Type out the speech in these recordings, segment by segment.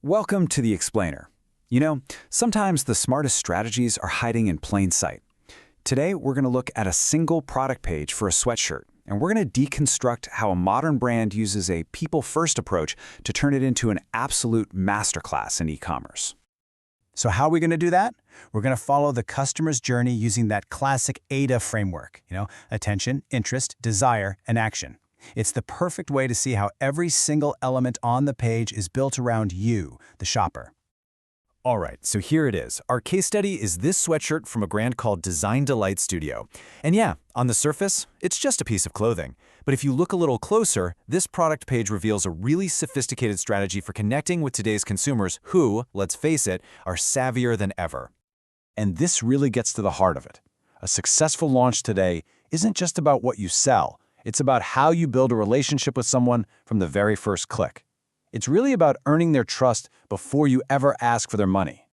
Welcome to The Explainer. You know, sometimes the smartest strategies are hiding in plain sight. Today, we're going to look at a single product page for a sweatshirt, and we're going to deconstruct how a modern brand uses a people-first approach to turn it into an absolute masterclass in e-commerce. So how are we going to do that? We're going to follow the customer's journey using that classic AIDA framework, attention, interest, desire, and action. It's the perfect way to see how every single element on the page is built around you, the shopper. All right, so here it is. Our case study is this sweatshirt from a brand called Design Delight Studio. And yeah, on the surface, it's just a piece of clothing. But if you look a little closer, this product page reveals a really sophisticated strategy for connecting with today's consumers who, let's face it, are savvier than ever. And this really gets to the heart of it. A successful launch today isn't just about what you sell. It's about how you build a relationship with someone from the very first click. It's really about earning their trust before you ever ask for their money.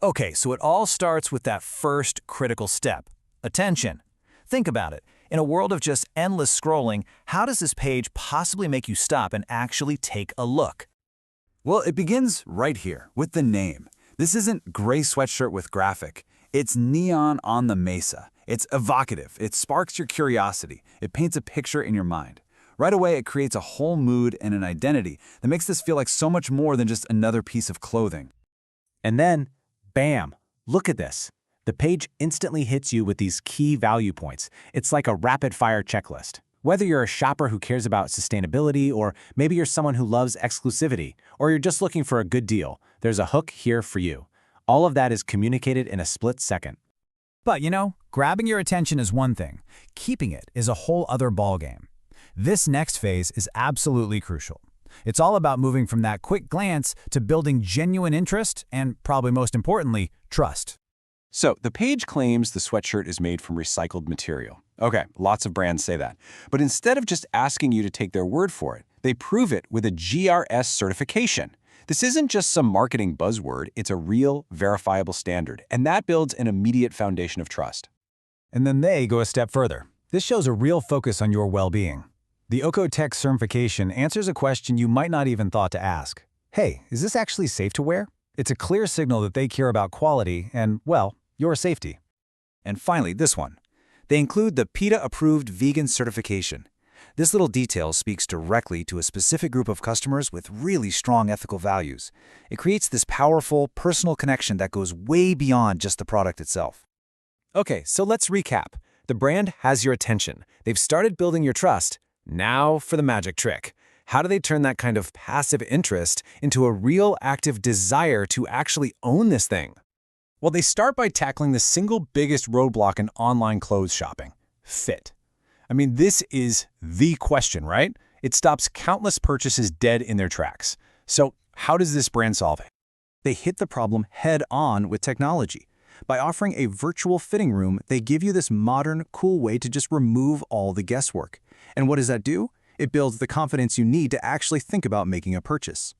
Okay, so it all starts with that first critical step, attention. Think about it. In a world of just endless scrolling, how does this page possibly make you stop and actually take a look? Well, it begins right here with the name. This isn't gray sweatshirt with graphic. It's neon on the Mesa. It's evocative. It sparks your curiosity. It paints a picture in your mind. Right away, it creates a whole mood and an identity that makes this feel like so much more than just another piece of clothing. And then, bam, look at this. The page instantly hits you with these key value points. It's like a rapid-fire checklist. Whether you're a shopper who cares about sustainability, or maybe you're someone who loves exclusivity, or you're just looking for a good deal, there's a hook here for you. All of that is communicated in a split second. But grabbing your attention is one thing. Keeping it is a whole other ballgame. This next phase is absolutely crucial. It's all about moving from that quick glance to building genuine interest and, probably most importantly, trust. So the page claims the sweatshirt is made from recycled material. Okay, lots of brands say that. But instead of just asking you to take their word for it, they prove it with a GRS certification. This isn't just some marketing buzzword, it's a real, verifiable standard, and that builds an immediate foundation of trust. And then they go a step further. This shows a real focus on your well-being. The Ocotech certification answers a question you might not even thought to ask. Hey, is this actually safe to wear? It's a clear signal that they care about quality and, well, your safety. And finally, this one. They include the PETA-approved vegan certification. This little detail speaks directly to a specific group of customers with really strong ethical values. It creates this powerful, personal connection that goes way beyond just the product itself. Okay, so let's recap. The brand has your attention. They've started building your trust. Now for the magic trick. How do they turn that kind of passive interest into a real active desire to actually own this thing? Well, they start by tackling the single biggest roadblock in online clothes shopping: fit. This is the question, right? It stops countless purchases dead in their tracks. So how does this brand solve it? They hit the problem head-on with technology. By offering a virtual fitting room, they give you this modern, cool way to just remove all the guesswork. And what does that do? It builds the confidence you need to actually think about making a purchase.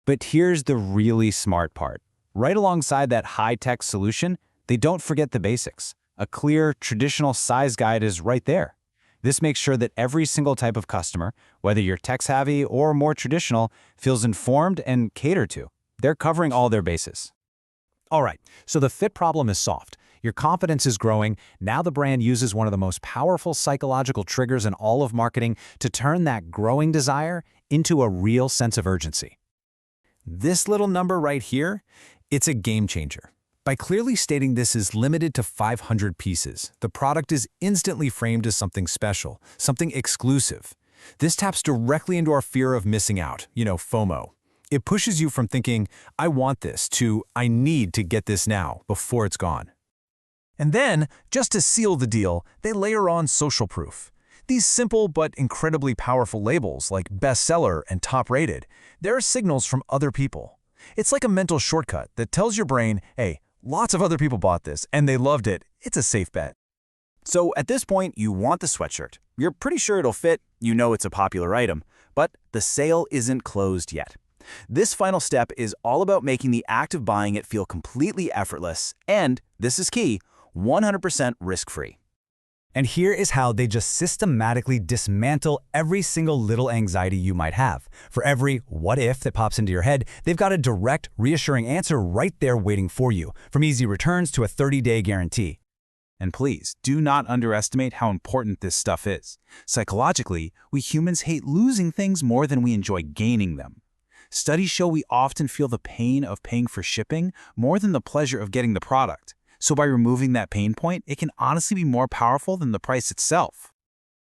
But here's the really smart part. Right alongside that high-tech solution, they don't forget the basics. A clear, traditional size guide is right there. This makes sure that every single type of customer, whether you're tech-savvy or more traditional, feels informed and catered to. They're covering all their bases. All right, so the fit problem is solved. Your confidence is growing. Now the brand uses one of the most powerful psychological triggers in all of marketing to turn that growing desire into a real sense of urgency. This little number right here, it's a game changer. By clearly stating this is limited to 500 pieces, the product is instantly framed as something special, something exclusive. This taps directly into our fear of missing out, FOMO. It pushes you from thinking, I want this, to I need to get this now, before it's gone. And then, just to seal the deal, they layer on social proof. These simple but incredibly powerful labels like bestseller and top rated, they're signals from other people. It's like a mental shortcut that tells your brain, hey, lots of other people bought this and they loved it. It's a safe bet. So at this point, you want the sweatshirt. You're pretty sure it'll fit. You know it's a popular item. But the sale isn't closed yet. This final step is all about making the act of buying it feel completely effortless and, this is key, 100% risk-free. And here is how they just systematically dismantle every single little anxiety you might have. For every what if that pops into your head, they've got a direct, reassuring answer right there waiting for you, from easy returns to a 30-day guarantee. And please, do not underestimate how important this stuff is. Psychologically, we humans hate losing things more than we enjoy gaining them. Studies show we often feel the pain of paying for shipping more than the pleasure of getting the product. So by removing that pain point, it can honestly be more powerful than the price itself.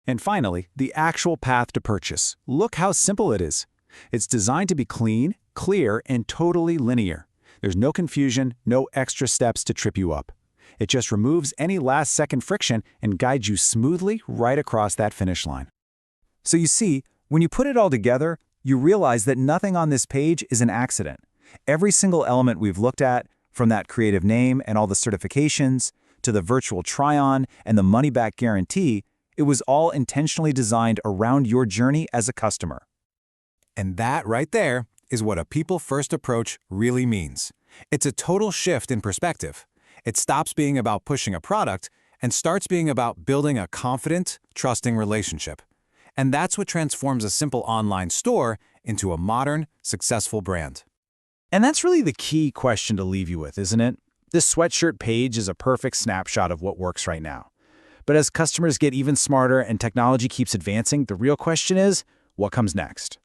And finally, the actual path to purchase. Look how simple it is. It's designed to be clean, clear, and totally linear. There's no confusion, no extra steps to trip you up. It just removes any last-second friction and guides you smoothly right across that finish line. So you see, when you put it all together, you realize that nothing on this page is an accident. Every single element we've looked at, from that creative name and all the certifications, to the virtual try-on and the money-back guarantee, it was all intentionally designed around your journey as a customer. And that right there is what a people-first approach really means. It's a total shift in perspective. It stops being about pushing a product and starts being about building a confident, trusting relationship. And that's what transforms a simple online store into a modern, successful brand. And that's really the key question to leave you with, isn't it? This sweatshirt page is a perfect snapshot of what works right now. But as customers get even smarter and technology keeps advancing, the real question is, what comes next?